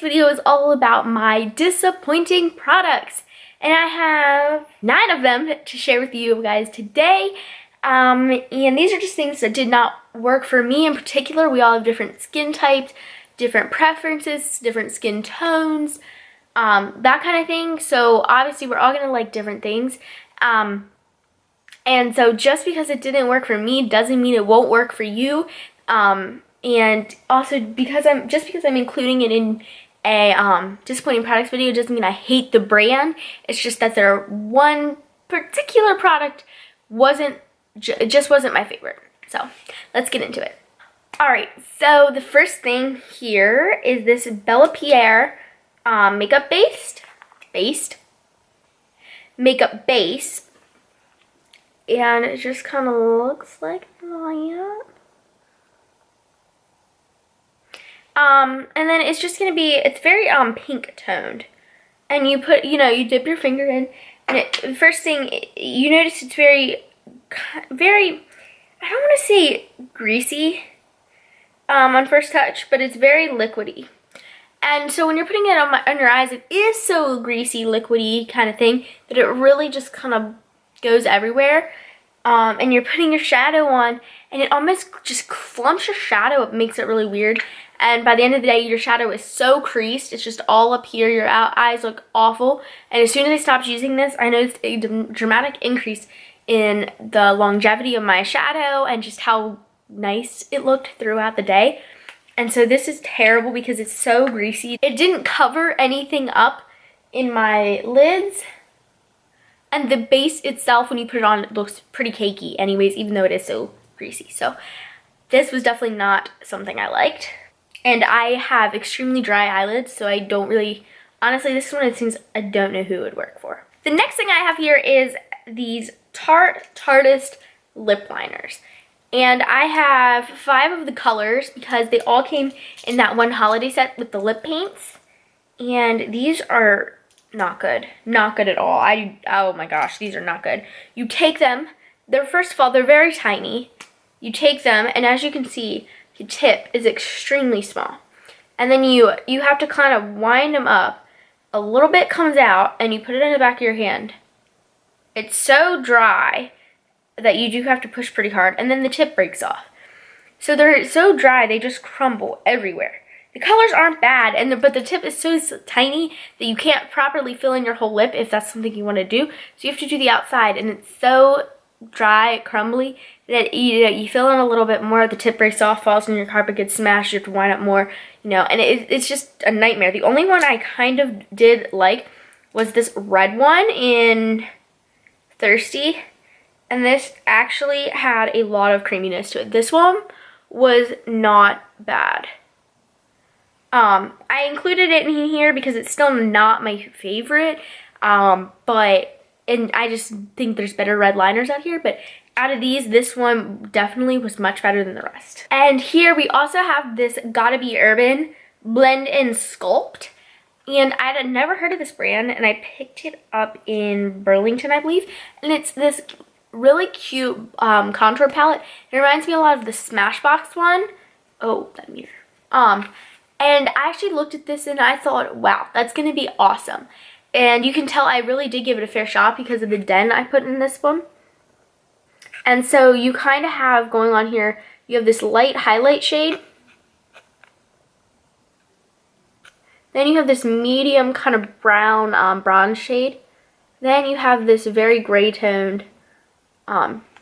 video is all about my disappointing products. And I have 9 of them to share with you guys today. And these are just things that did not work for me in particular. We all have different skin types, different preferences, different skin tones, that kind of thing. So obviously we're all gonna like different things. And so just because it didn't work for me doesn't mean it won't work for you. And also because I'm including it in a disappointing products video doesn't mean I hate the brand. It's just that their one particular product just wasn't my favorite. So let's get into it. Alright, so the first thing here is this Bella Pierre makeup base. And it just kind of looks like that. And then it's just going to be, it's very pink toned. And you put, you dip your finger in, and the first thing, you notice it's very, I don't want to say greasy on first touch, but it's very liquidy. And so when you're putting it on your eyes, it is so greasy, liquidy kind of thing that it really just kind of goes everywhere. And you're putting your shadow on, and it almost just clumps your shadow up, makes it really weird. And by the end of the day, your shadow is so creased, it's just all up here, your eyes look awful. And as soon as I stopped using this, I noticed a dramatic increase in the longevity of my shadow and just how nice it looked throughout the day. And so this is terrible because it's so greasy. It didn't cover anything up in my lids. And the base itself, when you put it on, it looks pretty cakey anyways, even though it is so greasy. So this was definitely not something I liked. And I have extremely dry eyelids, so I don't really, honestly, this is one of the things I don't know who it would work for. The next thing I have here is these Tartist lip liners. And I have 5 of the colors because they all came in that one holiday set with the lip paints. And these are not good. Not good at all. Oh my gosh, these are not good. You take them, first of all, they're very tiny. You take them, and as you can see, the tip is extremely small. And then you have to kind of wind them up. A little bit comes out, and you put it in the back of your hand. It's so dry that you do have to push pretty hard, and then the tip breaks off. So they're so dry, they just crumble everywhere. The colors aren't bad, but the tip is so tiny that you can't properly fill in your whole lip if that's something you want to do. So you have to do the outside, and it's so dry, crumbly, that you fill in a little bit more, the tip breaks off, falls on your carpet, gets smashed, you have to wind up more, and it's just a nightmare. The only one I kind of did like was this red one in Thirsty, and this actually had a lot of creaminess to it. This one was not bad. I included it in here because it's still not my favorite, and I just think there's better red liners out here, but out of these, this one definitely was much better than the rest. And here we also have this Gotta Be Urban Blend and Sculpt, and I had never heard of this brand, and I picked it up in Burlington, I believe, and it's this really cute contour palette. It reminds me a lot of the Smashbox one. Oh, that mirror. And I actually looked at this and I thought, wow, that's going to be awesome. And you can tell I really did give it a fair shot because of the den I put in this one. And so you kind of have going on here, you have this light highlight shade. Then you have this medium kind of brown bronze shade. Then you have this very gray toned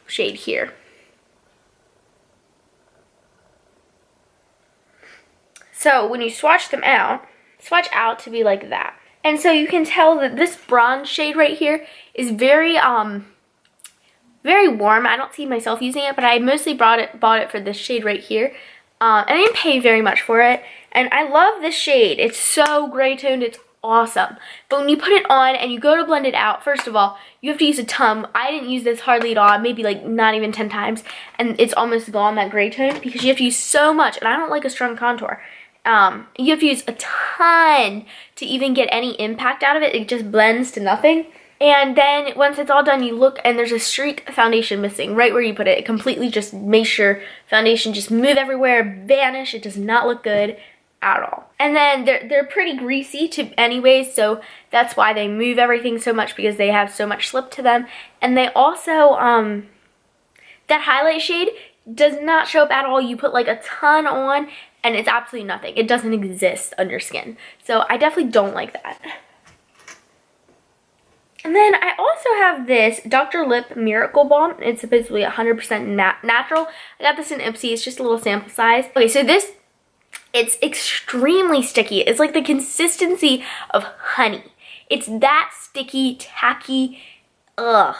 shade here. So when you swatch out to be like that. And so you can tell that this bronze shade right here is very very warm. I don't see myself using it, but I mostly bought it for this shade right here. And I didn't pay very much for it. And I love this shade. It's so gray toned, it's awesome. But when you put it on and you go to blend it out, first of all, you have to use a ton. I didn't use this hardly at all, maybe like not even 10 times. And it's almost gone, that gray tone, because you have to use so much. And I don't like a strong contour. You have to use a ton to even get any impact out of it. It just blends to nothing. And then once it's all done, you look and there's a streak of foundation missing right where you put it. It completely just makes your foundation just move everywhere, vanish. It does not look good. at all. And then they're pretty greasy anyways, so that's why they move everything so much, because they have so much slip to them. And they also, that highlight shade does not show up at all. You put like a ton on and it's absolutely nothing. It doesn't exist under skin. So I definitely don't like that. And then I also have this Dr. Lip Miracle Balm. It's supposedly 100% natural. I got this in Ipsy. It's just a little sample size. Okay, so this, it's extremely sticky. It's like the consistency of honey. It's that sticky, tacky, ugh.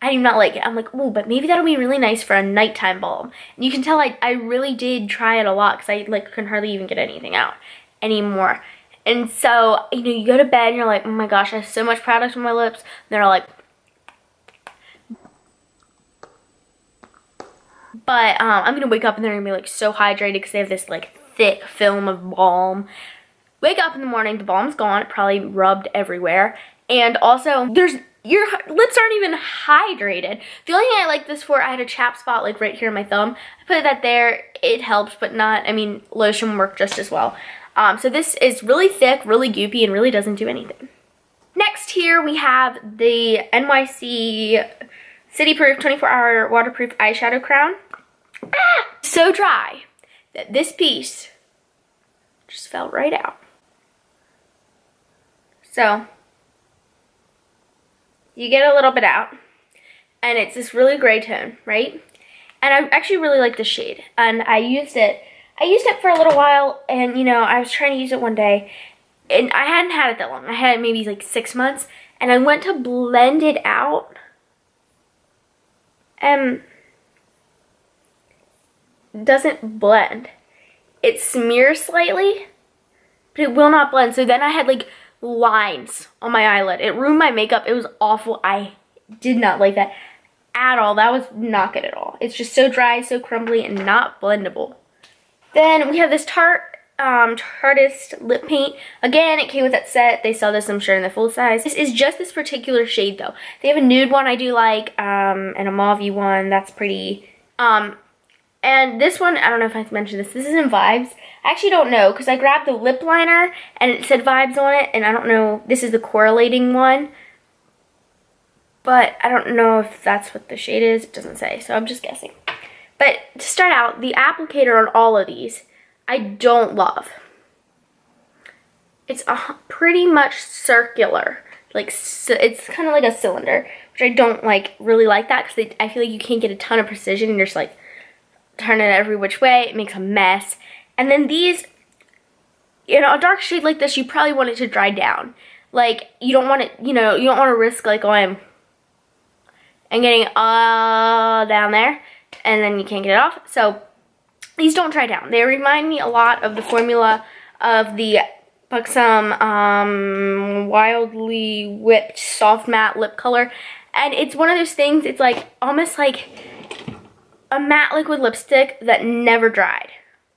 I do not like it. I'm like, ooh, but maybe that'll be really nice for a nighttime balm. And you can tell I really did try it a lot, because I like couldn't hardly even get anything out anymore. And so, you know, you go to bed and you're like, oh my gosh, I have so much product on my lips. And they're like, but I'm gonna wake up and they're gonna be like so hydrated, because they have this like thick film of balm. Wake up in the morning, the balm's gone, it probably rubbed everywhere. And also, your lips aren't even hydrated. The only thing I like this for, I had a chap spot like right here on my thumb. I put that there, it helps, but not, I mean, lotion worked just as well. So this is really thick, really goopy, and really doesn't do anything. Next here we have the NYC City Proof 24-hour waterproof eyeshadow crown. So dry that this piece just fell right out. So you get a little bit out, and it's this really gray tone, right? And I actually really like the shade, and I used it for a little while, and you know, I was trying to use it one day, and I hadn't had it that long. I had it maybe like 6 months, and I went to blend it out, and it doesn't blend. It smears slightly, but it will not blend. So then I had like lines on my eyelid. It ruined my makeup. It was awful. I did not like that at all. That was not good at all. It's just so dry, so crumbly, and not blendable. Then we have this Tartist lip paint. Again, it came with that set. They sell this, I'm sure, in the full size. This is just this particular shade though. They have a nude one I do like, and a mauve one. That's pretty. And this one, I don't know if I mentioned this. This is in Vibes. I actually don't know, because I grabbed the lip liner and it said Vibes on it, and I don't know. This is the correlating one, but I don't know if that's what the shade is. It doesn't say, so I'm just guessing. But to start out, the applicator on all of these, I don't love. It's pretty much circular. Like, so it's kind of like a cylinder, which I don't really like that, because I feel like you can't get a ton of precision, and you're just like, turn it every which way. It makes a mess. And then these, you know, a dark shade like this, you probably want it to dry down. Like, you don't want it, you know, you don't want to risk like going and getting all down there, and then you can't get it off. So these don't dry down. They remind me a lot of the formula of the Buxom Wildly Whipped Soft Matte Lip Color. And it's one of those things, it's like almost like a matte liquid lipstick that never dried.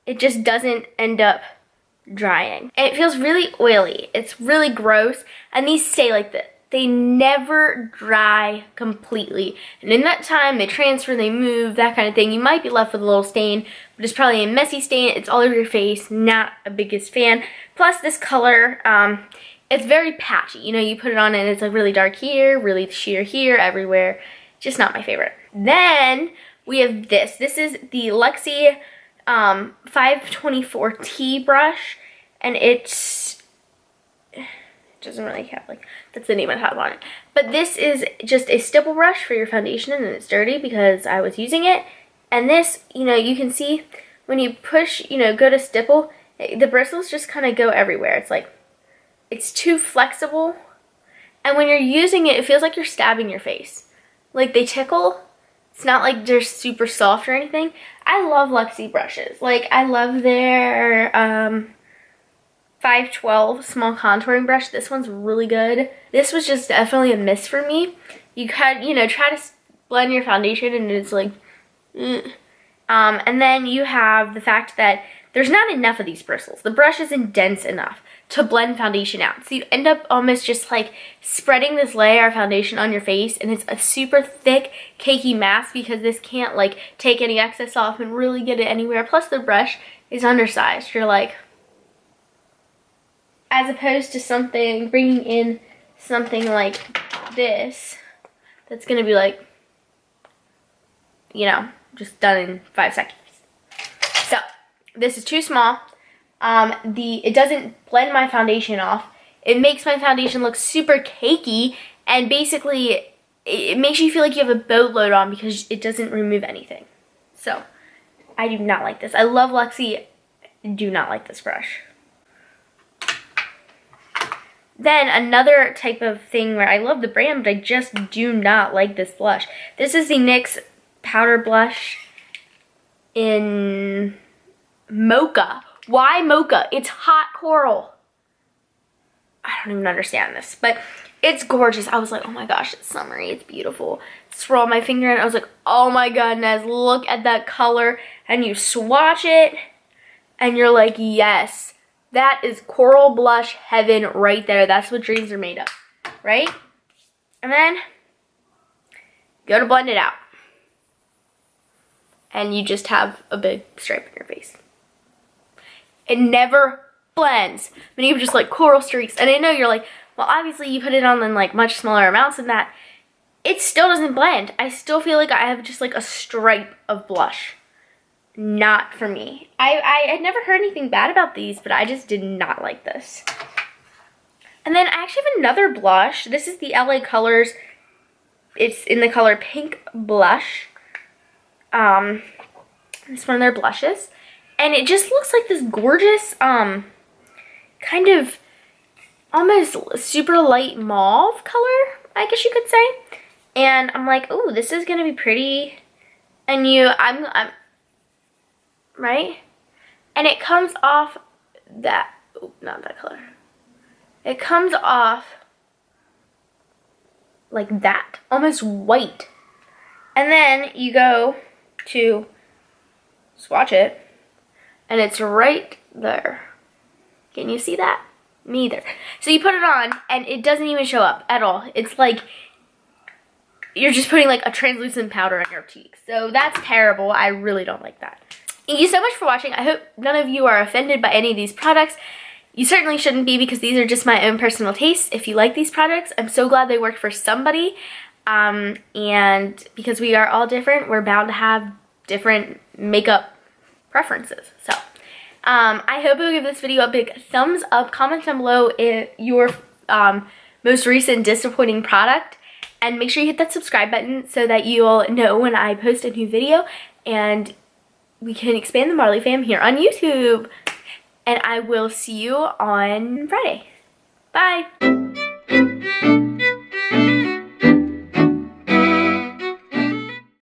It just doesn't end up drying. And it feels really oily. It's really gross. And these stay like this. They never dry completely. And in that time, they transfer, they move, that kind of thing. You might be left with a little stain, but it's probably a messy stain. It's all over your face. Not a biggest fan. Plus, this color, it's very patchy. You know, you put it on and it's like really dark here, really sheer here, everywhere. Just not my favorite. Then we have this. This is the Luxie 524T brush, and it doesn't really have, like, that's the name it has on it. But this is just a stipple brush for your foundation, and it's dirty because I was using it. And this, you know, you can see when you push, you know, go to stipple, the bristles just kind of go everywhere. It's like, it's too flexible. And when you're using it, it feels like you're stabbing your face. Like, they tickle. It's not like they're super soft or anything. I love Luxie brushes. Like, I love their 512 small contouring brush. This one's really good. This was just definitely a miss for me. You could, you know, try to blend your foundation and it's like, and then you have the fact that there's not enough of these bristles. The brush isn't dense enough to blend foundation out. So you end up almost just like spreading this layer of foundation on your face, and it's a super thick, cakey mask because this can't like take any excess off and really get it anywhere. Plus the brush is undersized. You're like, as opposed to bringing in something like this that's gonna be like, you know, just done in 5 seconds. So this is too small. It doesn't blend my foundation off. It makes my foundation look super cakey, and basically it makes you feel like you have a boatload on because it doesn't remove anything. So I do not like this. I love Luxie. Do not like this brush. Then another type of thing where I love the brand, but I just do not like this blush. This is the NYX powder blush in Mocha. Why Mocha? It's hot coral. I don't even understand this, but it's gorgeous. I was like, oh my gosh, it's summery, it's beautiful. Swirl my finger in, I was like, oh my goodness, look at that color. And you swatch it, and you're like, yes, that is coral blush heaven right there. That's what dreams are made of, right? And then go to blend it out. And you just have a big stripe in your face. It never blends. Many of just like coral streaks. And I know you're like, well, obviously you put it on in like much smaller amounts than that. It still doesn't blend. I still feel like I have just like a stripe of blush. Not for me. I had never heard anything bad about these, but I just did not like this. And then I actually have another blush. This is the LA Colors. It's in the color Pink Blush. It's one of their blushes. And it just looks like this gorgeous, kind of almost super light mauve color, I guess you could say. And I'm like, ooh, this is gonna be pretty. And I'm right? And it comes off that, oh, not that color. It comes off like that, almost white. And then you go to swatch it, and it's right there. Can you see that? Me either. So you put it on, and it doesn't even show up at all. It's like you're just putting like a translucent powder on your cheeks. So that's terrible. I really don't like that. Thank you so much for watching. I hope none of you are offended by any of these products. You certainly shouldn't be, because these are just my own personal tastes. If you like these products, I'm so glad they work for somebody. And because we are all different, we're bound to have different makeup preferences. So I hope you'll give this video a big thumbs up. Comment down below your most recent disappointing product. And make sure you hit that subscribe button so that you'll know when I post a new video. And we can expand the Marlee fam here on YouTube. And I will see you on Friday. Bye.